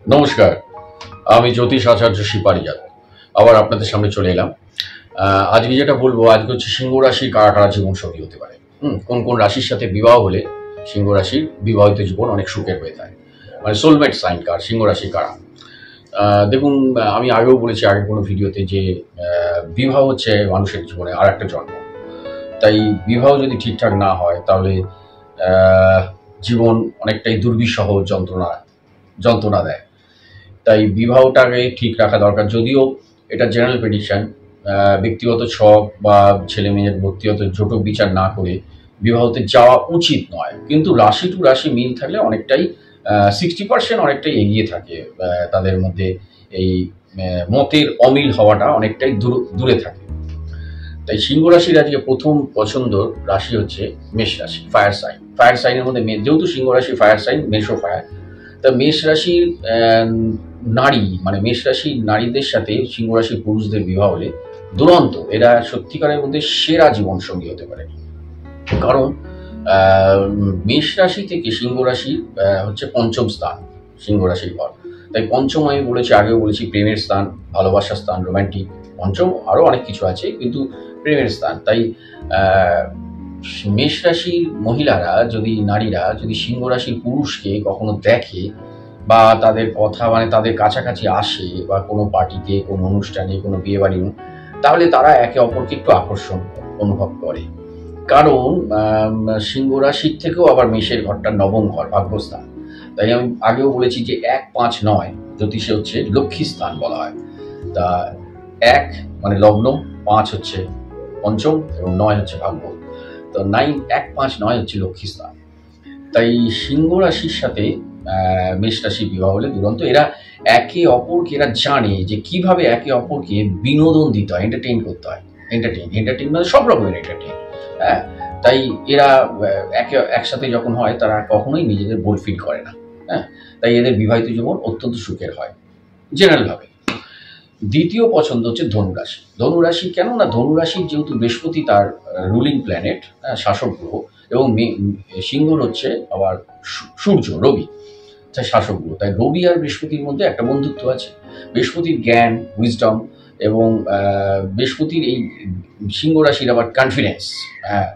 নমস্কার, আমি জ্যোতিষ আচার্য শিপারিজাত আবার আপনাদের সামনে চলে এলাম। আজকে যেটা বলবো আজকে হচ্ছে সিংহ রাশির কারা কারা জীবন সঙ্গী হতে পারে। কোন কোন রাশির সাথে বিবাহ হলে সিংহ রাশির বিবাহিত জীবন অনেক সুখের হয়ে থাকে, মানে সোলমেট সাইন কার, সিংহ রাশি কারা। দেখুন, আমি আগেও বলেছি আগের কোনো ভিডিওতে যে বিবাহ হচ্ছে মানুষের জীবনে আর একটা জন্ম। তাই বিবাহ যদি ঠিকঠাক না হয় তাহলে জীবন অনেকটাই দুর্বিষহ যন্ত্রণা যন্ত্রণা দেয়। তাই বিবাহটাকে ঠিক রাখা দরকার। যদিও এটা জেনারেল প্রেডিকশন, ব্যক্তিগত ছক বা ছেলে মেয়ের ব্যক্তিগত জটক বিচার না করে বিবাহতে যাওয়া উচিত নয়, কিন্তু রাশি টু রাশি মিল থাকলে অনেকটাই 60% অনেকটাই এগিয়ে থাকে। তাদের মধ্যে এই মতের অমিল হওয়াটা অনেকটাই দূরে থাকে। তাই সিংহ রাশির আজকে প্রথম পছন্দ রাশি হচ্ছে মেষ রাশি, ফায়ার সাইন। ফায়ার সাইনের মধ্যে যেহেতু সিংহ রাশি ফায়ার সাইন, মেষও ফায়ার। তা মেষ রাশির নারী, মানে মেষ রাশির নারীদের সাথে সিংহ রাশির পুরুষদের বিবাহ হলে দুরন্ত, এরা সত্যিকারের মধ্যে সেরা জীবন সঙ্গী হতে পারে। কারণ মেষ রাশি থেকে সিংহ রাশি হচ্ছে পঞ্চম স্থান, সিংহ রাশির ঘর। তাই পঞ্চম আমি বলেছি, আগেও বলেছি, প্রেমের স্থান, ভালোবাসার স্থান, রোম্যান্টিক। পঞ্চম আরও অনেক কিছু আছে, কিন্তু প্রেমের স্থান। তাই মেষ রাশির মহিলারা যদি, নারীরা যদি সিংহ রাশির পুরুষকে কখনো দেখে বা তাদের কথা, মানে তাদের কাছাকাছি আসে বা কোনো পার্টিতে, কোনো অনুষ্ঠানে, কোনো বিয়ে বাড়ি, তাহলে তারা একে অপরকে একটু আকর্ষণ অনুভব করে। কারণ সিংহ রাশির থেকেও আবার মেষের ঘরটা নবম ঘর, ভাগ্যস্থান। তাই আমি আগেও বলেছি যে 1, 5, 9 জ্যোতিষে হচ্ছে লক্ষ্মী স্থান বলা হয়। তা 1 মানে লগ্ন, 5 হচ্ছে পঞ্চম এবং 9 হচ্ছে ভাগ্য। তো 9, 1, 5, 9 হচ্ছে লক্ষ্মী স্থান। তাই সিংহ রাশির সাথে মেষ রাশির বিবাহ হলে দুরন্ত। এরা একে অপরকে, এরা জানে যে কিভাবে একে অপরকে বিনোদন দিতে হয়, এন্টারটেইন করতে হয়। এন্টারটেইন মানে সব রকমের এন্টারটেইন। হ্যাঁ, তাই এরা একসাথে যখন হয় তারা কখনোই নিজেদের বোর ফিল করে না। হ্যাঁ, তাই এদের বিবাহিত জীবন অত্যন্ত সুখের হয় জেনারেল ভাবে। দ্বিতীয় পছন্দ হচ্ছে ধনুরাশি। ধনুরাশি কেন না, ধনুরাশির যেহেতু বৃহস্পতি তার রুলিং প্ল্যানেট, শাসক গ্রহ, এবং সিংহর হচ্ছে আবার সূর্য, রবি, শাসক গ্রহ। তাই রবি আর বৃহস্পতির মধ্যে একটা বন্ধুত্ব আছে। বৃহস্পতির জ্ঞান, উইজডম, এবং বৃহস্পতির এই সিংহ রাশির আবার কনফিডেন্স।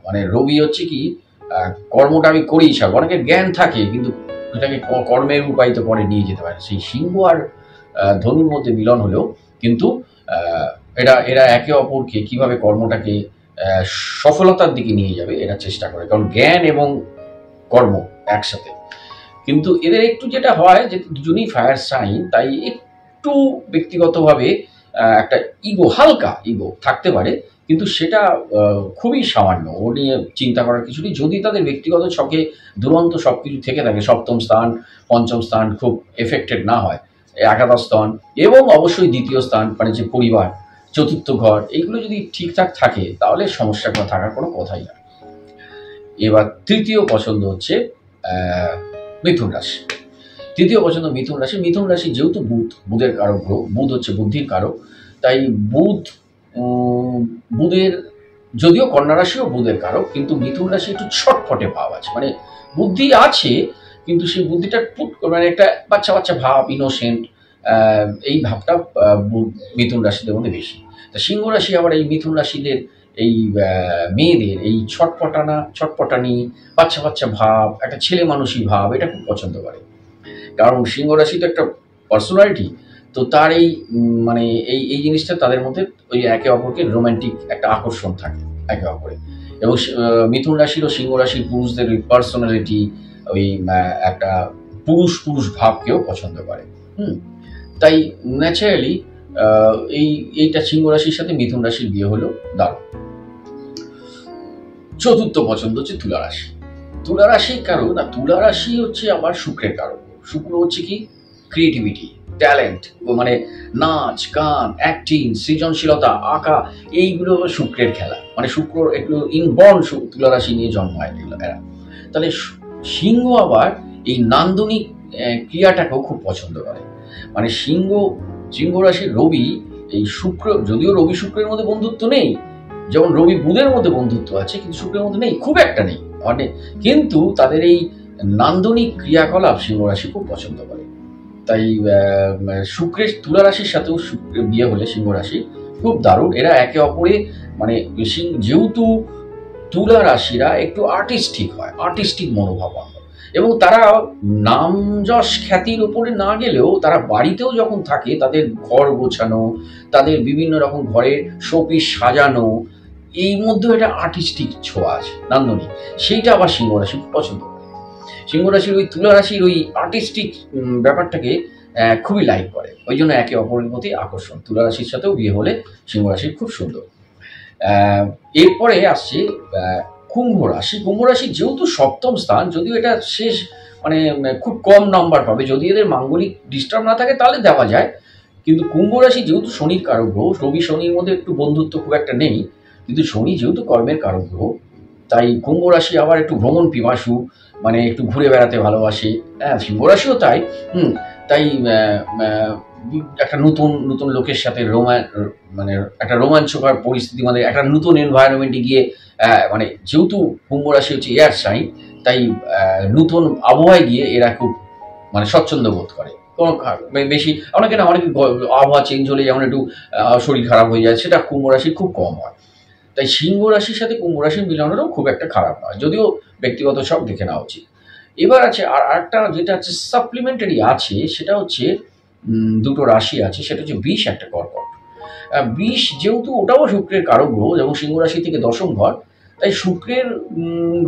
মানে রবি হচ্ছে কি, কর্মটা আমি করেই ছাড়বো। অনেকের জ্ঞান থাকে কিন্তু এটাকে কর্মে রূপায়িত করে নিয়ে যেতে পারে। সেই সিংহ আর ধনুর মধ্যে মিলন হলেও কিন্তু এরা একে অপরকে কিভাবে কর্মটাকে সফলতার দিকে নিয়ে যাবে এরা চেষ্টা করে, কারণ জ্ঞান এবং কর্ম একসাথে। কিন্তু এদের একটু যেটা হয় যে দুজনেই ফায়ার সাইন, তাই একটু ব্যক্তিগতভাবে একটা হালকা ইগো থাকতে পারে, কিন্তু সেটা খুবই সামান্য, ও নিয়ে চিন্তা করার কিছু নেই। যদি তাদের ব্যক্তিগত ছকে দুরন্ত সব কিছু থেকে থাকে, সপ্তম স্থান, পঞ্চম স্থান খুব এফেক্টেড না হয়, একাদশ স্থান এবং অবশ্যই দ্বিতীয় স্থান, মানে যে পরিবার, চতুর্থ ঘর, এইগুলো যদি ঠিকঠাক থাকে তাহলে সমস্যা থাকার কোনো কথাই না। এবার তৃতীয় পছন্দ হচ্ছে মিথুন রাশি। তৃতীয় পছন্দ মিথুন রাশি। মিথুন রাশি যেহেতু বুধের কারক গ্রহ, বুধ হচ্ছে বুদ্ধির কারক। তাই বুধের, যদিও কন্যা রাশিও বুধের কারক, কিন্তু মিথুন রাশি একটু ছটফটে ভাব আছে, মানে বুদ্ধি আছে কিন্তু সেই বুদ্ধিটা মানে একটা বাচ্চা বাচ্চা ভাব, ইনোসেন্ট, এই ভাবটা মিথুন রাশিদের মধ্যে বেশি। তা সিংহ রাশি আবার এই মিথুন রাশিদের এই মেয়েদের এই ছটপটানি, বাচ্চা বাচ্চা ভাব, একটা ছেলে মানুষই ভাব, এটা খুব পছন্দ করে। কারণ সিংহ রাশি তো একটা পার্সোনালিটি, তো তার এই মানে এই জিনিসটা তাদের মধ্যে ওই একে অপরকে রোম্যান্টিক একটা আকর্ষণ থাকে একে অপরে। এবং মিথুন রাশির ও সিংহ রাশির পুরুষদের ওই পার্সোনালিটি, ওই একটা পুরুষ ভাবকেও পছন্দ করে। তাই ন্যাচারালি এইটা সিংহ রাশির সাথে মিথুন রাশির বিয়ে হলো দারুণ। চতুর্থ পছন্দ হচ্ছে তুলা রাশি। তুলা রাশি কারো না, তুলা রাশি হচ্ছে আমার শুক্রের কারক। শুক্র হচ্ছে কি, ক্রিয়েটিভিটি, ট্যালেন্ট, মানে নাচ গান, অ্যাক্টিং, সৃজনশীলতা, আঁকা, এইগুলো শুক্রের খেলা। মানে শুক্র একটু ইনবর্ন তুলা রাশি নিয়ে জন্মায় এরা। তাহলে সিংহ আবার এই নান্দনিক ক্রিয়াটাকেও খুব পছন্দ করে। মানে সিংহ রাশির রবি, এই শুক্র, যদিও রবি শুক্রের মধ্যে বন্ধুত্ব নেই, যেমন রবি বুধের মধ্যে বন্ধুত্ব আছে, কিন্তু শুক্রের মধ্যে নেই, খুব একটা নেই, মানে কিন্তু তাদের এই নান্দনিক ক্রিয়াকলাপ সিংহ রাশি খুব পছন্দ করে। তাই শুক্রের তুলা রাশির সাথেও বিয়ে হলে সিংহ রাশি খুব দারুণ। এরা একে অপরে মানে যেহেতু তুলা রাশিরা একটু আর্টিস্টিক হয়, আর্টিস্টিক মনোভাব হয়, এবং তারা নাম যশ খ্যাতির উপরে না গেলেও তারা বাড়িতেও যখন থাকে তাদের ঘর গোছানো, তাদের বিভিন্ন রকম ঘরের শোপিস সাজানো, এই মধ্যেও একটা আর্টিস্টিক ছোঁয়া আছে, নান্দনিক। সেইটা আবার সিংহ রাশি পছন্দ করে। সিংহ রাশির ওই তুলা রাশির ওই আর্টিস্টিক ব্যাপারটাকে খুবই লাইক করে, ওই জন্য একে অপরের প্রতি আকর্ষণ। তুলা রাশির সাথেও বিয়ে হলে সিংহ রাশির খুব সুন্দর। এরপরে আসছে কুম্ভ রাশি। কুম্ভ রাশি যেহেতু সপ্তম স্থান, যদিও এটা শেষ মানে খুব কম নাম্বার পাবে, যদি এদের মাঙ্গলিক ডিস্টার্ব না থাকে তাহলে দেওয়া যায়। কিন্তু কুম্ভ রাশি যেহেতু শনির কারক গ্রহ, রবি শনির মধ্যে একটু বন্ধুত্ব খুব একটা নেই, কিন্তু শনি যেহেতু কর্মের কারক গ্রহ, তাই কুম্ভ রাশি আবার একটু ভ্রমণ পিপাসু, মানে একটু ঘুরে বেড়াতে ভালোবাসে। হ্যাঁ, সিংহ রাশিও তাই। তাই একটা নতুন নতুন লোকের সাথে মানে একটা রোমাঞ্চকর পরিস্থিতি, মানে একটা নতুন এনভায়রনমেন্টে গিয়ে মানে যেহেতু কুম্ভ রাশি হচ্ছে এয়ার সাইন, তাই নতুন আবহাওয়ায় গিয়ে এরা খুব মানে স্বচ্ছন্দ বোধ করে। কোনো বেশি অনেকে আবহাওয়া চেঞ্জ হলে যেমন একটু শরীর খারাপ হয়ে যায়, সেটা কুম্ভ রাশির খুব কম হয়। তাই সিংহ রাশির সাথে কুম্ভ রাশির মিলনেরও খুব একটা খারাপ নয়, যদিও ব্যক্তিগত সব দেখে নেওয়া উচিত। এবার আছে আর একটা যেটা হচ্ছে সাপ্লিমেন্টারি আছে, সেটা হচ্ছে দুটো রাশি আছে, সেটা হচ্ছে বৃষ, একটা কর্কট। বৃষ যেহেতু ওটাও শুক্রের কারক গ্রহ এবং সিংহ রাশি থেকে দশম ঘর, তাই শুক্রের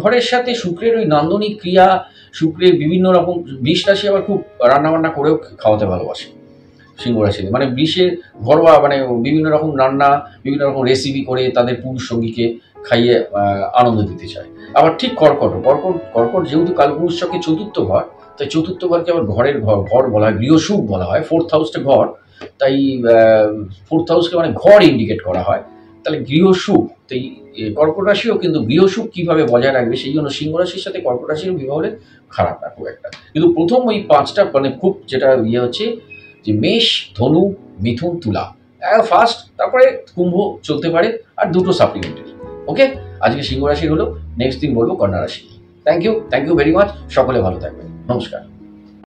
ঘরের সাথে শুক্রের ওই নান্দনিক ক্রিয়া, শুক্রের বিভিন্ন রকম, বৃষ রাশি আবার খুব রান্নাবান্না করেও খাওয়াতে ভালোবাসে সিংহ রাশিতে। মানে বৃষের ঘরোয়া মানে বিভিন্ন রকম রান্না, বিভিন্ন রকম রেসিপি করে তাদের পুরুষ সঙ্গীকে খাইয়ে আনন্দ দিতে চায়। আবার ঠিক কর্কট যেহেতু কালপুরুষ চক্রে চতুর্থ ঘর, তাই চতুর্থ ঘরকে আবার ঘর বলা হয়, গৃহসুখ বলা হয়। ফোর্থ হাউসটা ঘর, তাই ফোর্থ হাউসকে মানে ঘর ইন্ডিকেট করা হয়, তাহলে গৃহসুখ। তাই কর্কট রাশিও কিন্তু গৃহসুখ কিভাবে বজায় রাখবে, সেই জন্য সিংহ রাশির সাথে কর্কট রাশির বিবাহ হলে খারাপ না খুব একটা। কিন্তু প্রথম ওই পাঁচটা মানে খুব যেটা হচ্ছে যে মেষ, ধনু, মিথুন, তুলা ফার্স্ট, তারপরে কুম্ভ চলতে পারে, আর দুটো সাপ্লিমেন্টারি। ওকে, আজকে সিংহ রাশির হলো, নেক্সট দিন বলবো কন্যা রাশি। থ্যাংক ইউ ভেরি মাচ, সকলে ভালো থাকবেন, নমস্কার।